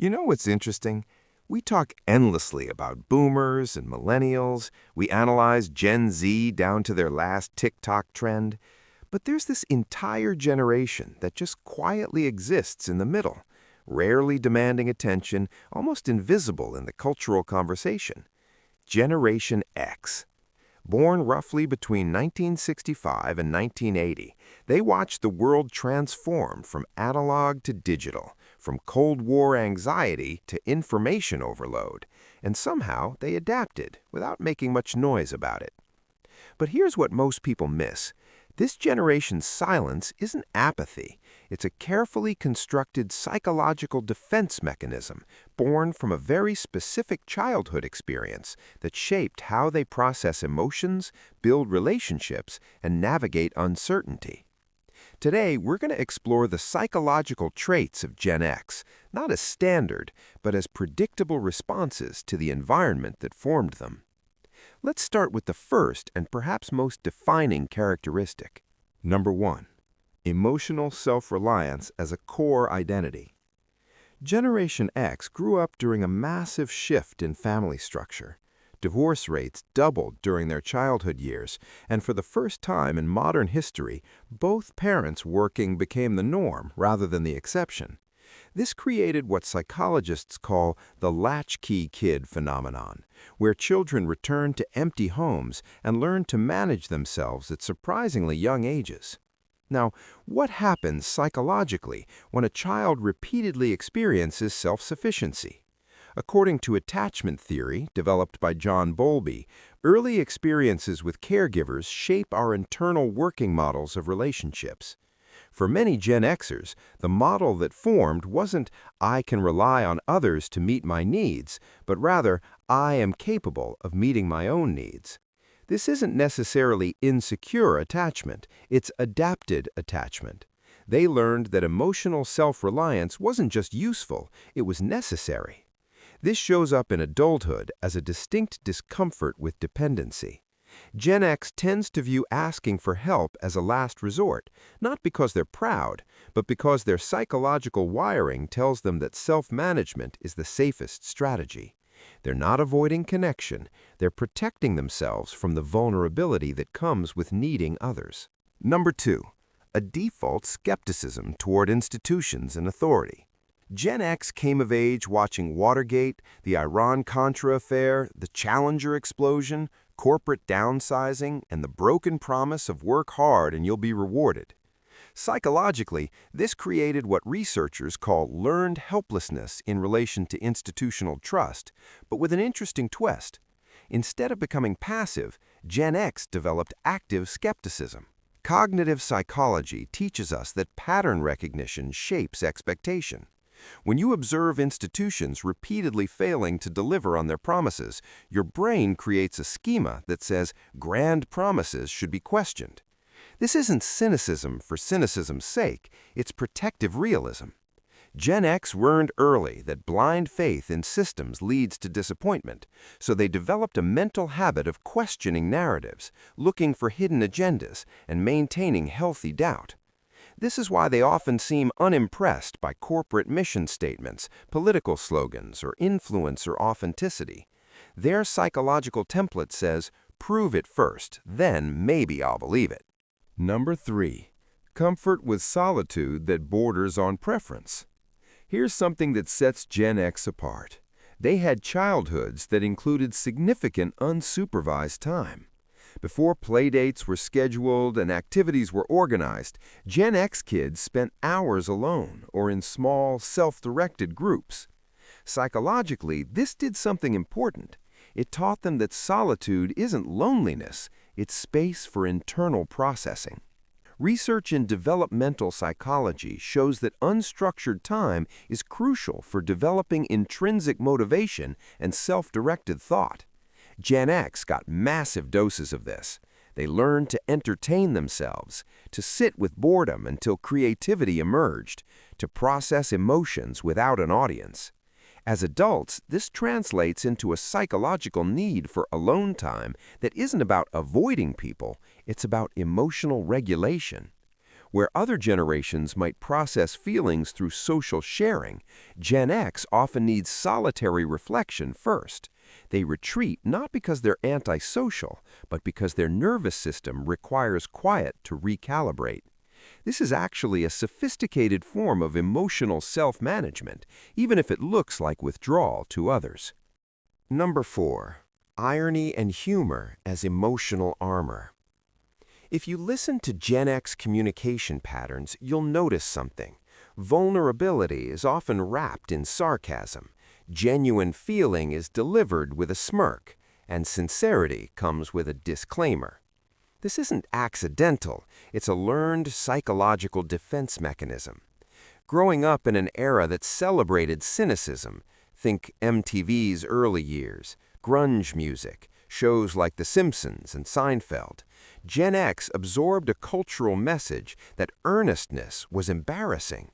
You know what's interesting? We talk endlessly about boomers and millennials. We analyze Gen Z down to their last TikTok trend. But there's this entire generation that just quietly exists in the middle, rarely demanding attention, almost invisible in the cultural conversation. Generation X. Born roughly between 1965 and 1980, they watched the world transform from analog to digital, from Cold War anxiety to information overload, and somehow they adapted without making much noise about it. But here's what most people miss. This generation's silence isn't apathy. It's a carefully constructed psychological defense mechanism born from a very specific childhood experience that shaped how they process emotions, build relationships, and navigate uncertainty. Today, we're going to explore the psychological traits of Gen X, not as standard, but as predictable responses to the environment that formed them. Let's start with the first and perhaps most defining characteristic. Number 1. Emotional self-reliance as a core identity. Generation X grew up during a massive shift in family structure. Divorce rates doubled during their childhood years, and for the first time in modern history, both parents working became the norm rather than the exception. This created what psychologists call the latchkey kid phenomenon, where children return to empty homes and learn to manage themselves at surprisingly young ages. Now, what happens psychologically when a child repeatedly experiences self-sufficiency? According to attachment theory developed by John Bowlby, early experiences with caregivers shape our internal working models of relationships. For many Gen Xers, the model that formed wasn't "I can rely on others to meet my needs," but rather "I am capable of meeting my own needs." This isn't necessarily insecure attachment, it's adapted attachment. They learned that emotional self-reliance wasn't just useful, it was necessary. This shows up in adulthood as a distinct discomfort with dependency. Gen X tends to view asking for help as a last resort, not because they're proud, but because their psychological wiring tells them that self-management is the safest strategy. They're not avoiding connection, they're protecting themselves from the vulnerability that comes with needing others. Number 2. A default skepticism toward institutions and authority. Gen X came of age watching Watergate, the Iran-Contra affair, the Challenger explosion, corporate downsizing, and the broken promise of work hard and you'll be rewarded. Psychologically, this created what researchers call learned helplessness in relation to institutional trust, but with an interesting twist. Instead of becoming passive, Gen X developed active skepticism. Cognitive psychology teaches us that pattern recognition shapes expectation. When you observe institutions repeatedly failing to deliver on their promises, your brain creates a schema that says grand promises should be questioned. This isn't cynicism for cynicism's sake, it's protective realism. Gen X learned early that blind faith in systems leads to disappointment, so they developed a mental habit of questioning narratives, looking for hidden agendas, and maintaining healthy doubt. This is why they often seem unimpressed by corporate mission statements, political slogans, or influencer authenticity. Their psychological template says, "Prove it first, then maybe I'll believe it." Number 3. Comfort with solitude that borders on preference. Here's something that sets Gen X apart. They had childhoods that included significant unsupervised time. Before playdates were scheduled and activities were organized, Gen X kids spent hours alone or in small, self-directed groups. Psychologically, this did something important. It taught them that solitude isn't loneliness, it's space for internal processing. Research in developmental psychology shows that unstructured time is crucial for developing intrinsic motivation and self-directed thought. Gen X got massive doses of this. They learned to entertain themselves, to sit with boredom until creativity emerged, to process emotions without an audience. As adults, this translates into a psychological need for alone time that isn't about avoiding people, it's about emotional regulation. Where other generations might process feelings through social sharing, Gen X often needs solitary reflection first. They retreat not because they're antisocial, but because their nervous system requires quiet to recalibrate. This is actually a sophisticated form of emotional self-management, even if it looks like withdrawal to others. Number 4. Irony and humor as emotional armor. If you listen to Gen X communication patterns, you'll notice something. Vulnerability is often wrapped in sarcasm. Genuine feeling is delivered with a smirk, and sincerity comes with a disclaimer. This isn't accidental, it's a learned psychological defense mechanism. Growing up in an era that celebrated cynicism, think MTV's early years, grunge music, shows like The Simpsons and Seinfeld, Gen X absorbed a cultural message that earnestness was embarrassing.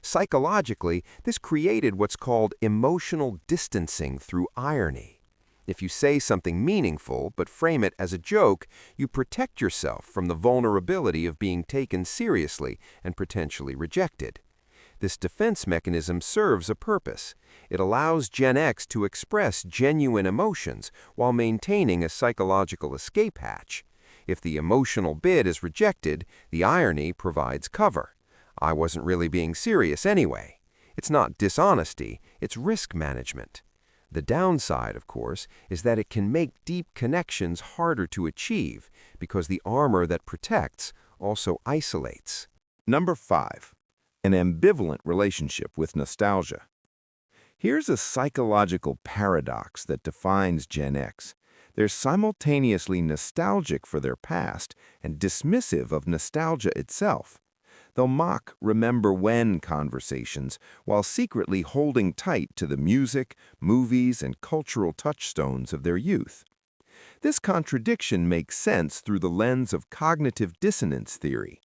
Psychologically, this created what's called emotional distancing through irony. If you say something meaningful but frame it as a joke, you protect yourself from the vulnerability of being taken seriously and potentially rejected. This defense mechanism serves a purpose. It allows Gen X to express genuine emotions while maintaining a psychological escape hatch. If the emotional bid is rejected, the irony provides cover. I wasn't really being serious anyway. It's not dishonesty, it's risk management. The downside, of course, is that it can make deep connections harder to achieve because the armor that protects also isolates. Number 5. An ambivalent relationship with nostalgia. Here's a psychological paradox that defines Gen X. They're simultaneously nostalgic for their past and dismissive of nostalgia itself. They'll mock remember when conversations while secretly holding tight to the music, movies, and cultural touchstones of their youth. This contradiction makes sense through the lens of cognitive dissonance theory.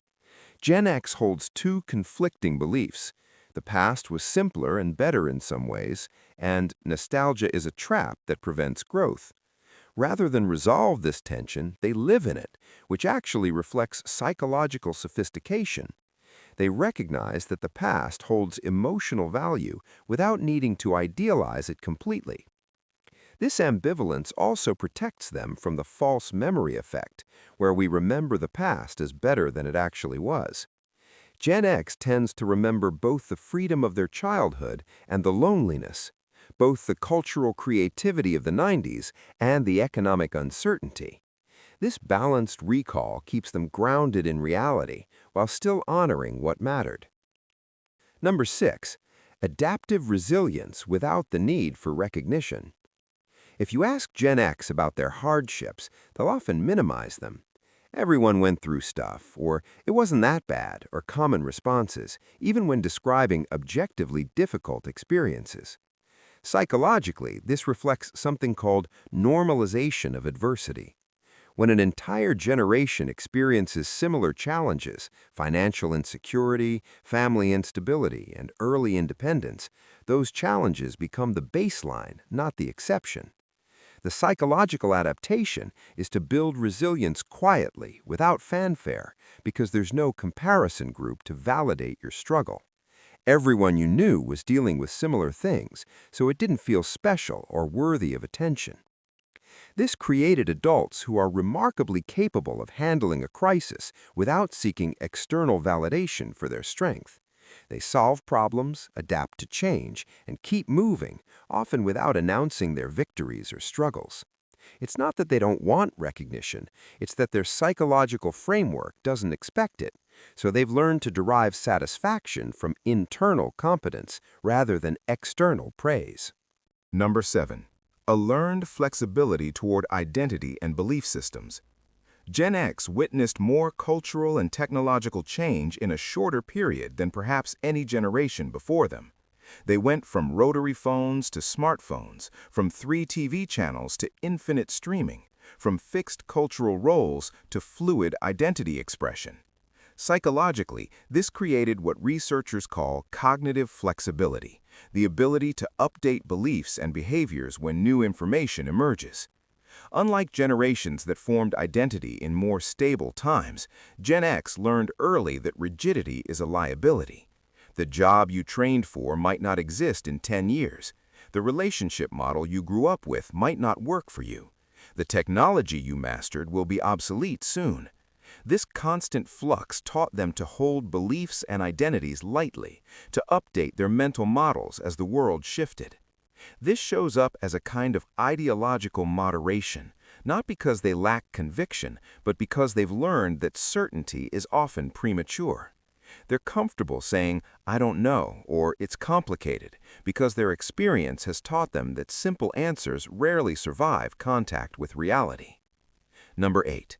Gen X holds two conflicting beliefs. The past was simpler and better in some ways, and nostalgia is a trap that prevents growth. Rather than resolve this tension, they live in it, which actually reflects psychological sophistication. They recognize that the past holds emotional value without needing to idealize it completely. This ambivalence also protects them from the false memory effect, where we remember the past as better than it actually was. Gen X tends to remember both the freedom of their childhood and the loneliness, both the cultural creativity of the 90s and the economic uncertainty. This balanced recall keeps them grounded in reality while still honoring what mattered. Number 6. Adaptive resilience without the need for recognition. If you ask Gen X about their hardships, they'll often minimize them. Everyone went through stuff, or it wasn't that bad, or common responses, even when describing objectively difficult experiences. Psychologically, this reflects something called normalization of adversity. When an entire generation experiences similar challenges, financial insecurity, family instability, and early independence, those challenges become the baseline, not the exception. The psychological adaptation is to build resilience quietly, without fanfare, because there's no comparison group to validate your struggle. Everyone you knew was dealing with similar things, so it didn't feel special or worthy of attention. This created adults who are remarkably capable of handling a crisis without seeking external validation for their strength. They solve problems, adapt to change, and keep moving, often without announcing their victories or struggles. It's not that they don't want recognition, it's that their psychological framework doesn't expect it, so they've learned to derive satisfaction from internal competence rather than external praise. Number 7. A learned flexibility toward identity and belief systems. Gen X witnessed more cultural and technological change in a shorter period than perhaps any generation before them. They went from rotary phones to smartphones, from 3 TV channels to infinite streaming, from fixed cultural roles to fluid identity expression. Psychologically, this created what researchers call cognitive flexibility, the ability to update beliefs and behaviors when new information emerges. Unlike generations that formed identity in more stable times, Gen X learned early that rigidity is a liability. The job you trained for might not exist in 10 years. The relationship model you grew up with might not work for you. The technology you mastered will be obsolete soon. This constant flux taught them to hold beliefs and identities lightly, to update their mental models as the world shifted. This shows up as a kind of ideological moderation, not because they lack conviction, but because they've learned that certainty is often premature. They're comfortable saying, "I don't know," or "it's complicated," because their experience has taught them that simple answers rarely survive contact with reality. Number 8.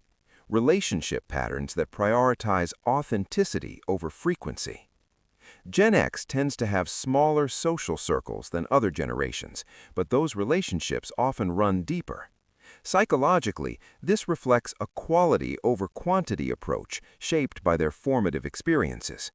Relationship patterns that prioritize authenticity over frequency. Gen X tends to have smaller social circles than other generations, but those relationships often run deeper. Psychologically, this reflects a quality over quantity approach shaped by their formative experiences.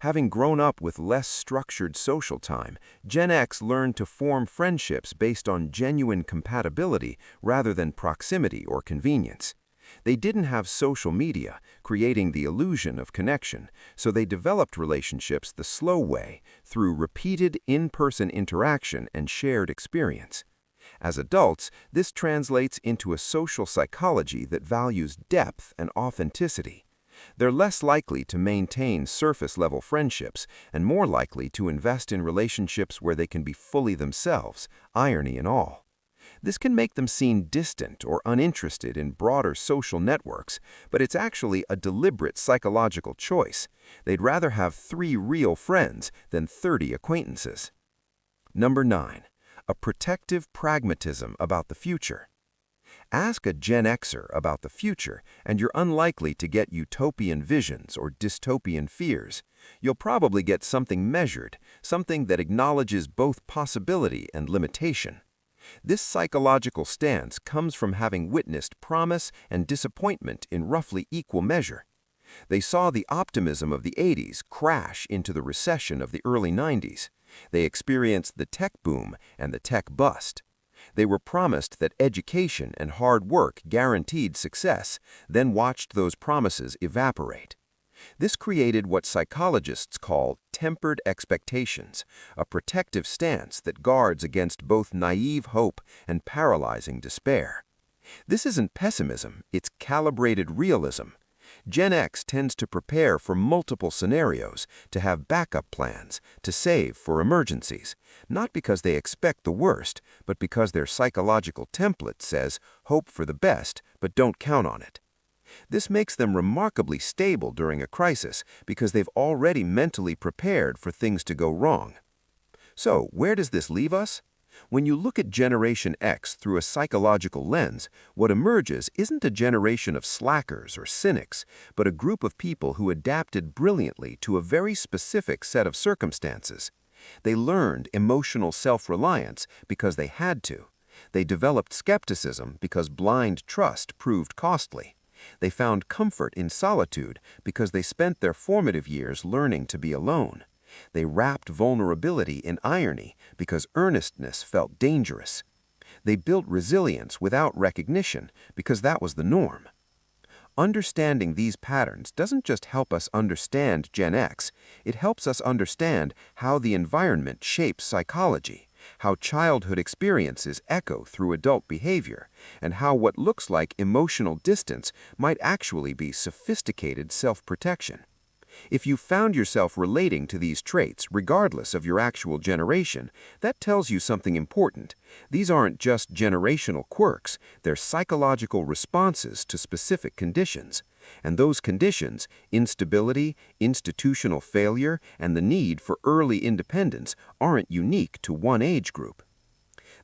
Having grown up with less structured social time, Gen X learned to form friendships based on genuine compatibility rather than proximity or convenience. They didn't have social media, creating the illusion of connection, so they developed relationships the slow way, through repeated in-person interaction and shared experience. As adults, this translates into a social psychology that values depth and authenticity. They're less likely to maintain surface-level friendships and more likely to invest in relationships where they can be fully themselves, irony and all. This can make them seem distant or uninterested in broader social networks, but it's actually a deliberate psychological choice. They'd rather have 3 real friends than 30 acquaintances. Number 9. A protective pragmatism about the future. Ask a Gen Xer about the future, and you're unlikely to get utopian visions or dystopian fears. You'll probably get something measured, something that acknowledges both possibility and limitation. This psychological stance comes from having witnessed promise and disappointment in roughly equal measure. They saw the optimism of the 80s crash into the recession of the early 90s. They experienced the tech boom and the tech bust. They were promised that education and hard work guaranteed success, then watched those promises evaporate. This created what psychologists call tempered expectations, a protective stance that guards against both naive hope and paralyzing despair. This isn't pessimism, it's calibrated realism. Gen X tends to prepare for multiple scenarios, to have backup plans, to save for emergencies, not because they expect the worst, but because their psychological template says, hope for the best, but don't count on it. This makes them remarkably stable during a crisis because they've already mentally prepared for things to go wrong. So, where does this leave us? When you look at Generation X through a psychological lens, what emerges isn't a generation of slackers or cynics, but a group of people who adapted brilliantly to a very specific set of circumstances. They learned emotional self-reliance because they had to. They developed skepticism because blind trust proved costly. They found comfort in solitude because they spent their formative years learning to be alone. They wrapped vulnerability in irony because earnestness felt dangerous. They built resilience without recognition because that was the norm. Understanding these patterns doesn't just help us understand Gen X, it helps us understand how the environment shapes psychology, how childhood experiences echo through adult behavior, and how what looks like emotional distance might actually be sophisticated self-protection. If you found yourself relating to these traits regardless of your actual generation, that tells you something important. These aren't just generational quirks, they're psychological responses to specific conditions. And those conditions, instability, institutional failure, and the need for early independence, aren't unique to one age group.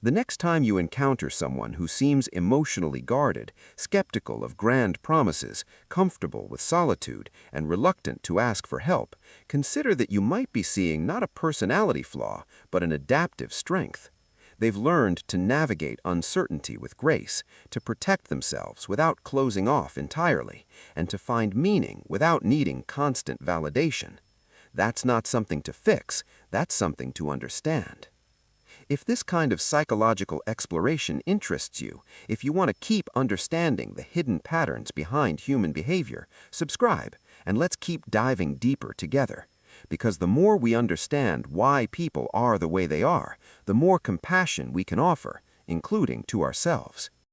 The next time you encounter someone who seems emotionally guarded, skeptical of grand promises, comfortable with solitude, and reluctant to ask for help, consider that you might be seeing not a personality flaw, but an adaptive strength. They've learned to navigate uncertainty with grace, to protect themselves without closing off entirely, and to find meaning without needing constant validation. That's not something to fix, that's something to understand. If this kind of psychological exploration interests you, if you want to keep understanding the hidden patterns behind human behavior, subscribe, and let's keep diving deeper together. Because the more we understand why people are the way they are, the more compassion we can offer, including to ourselves.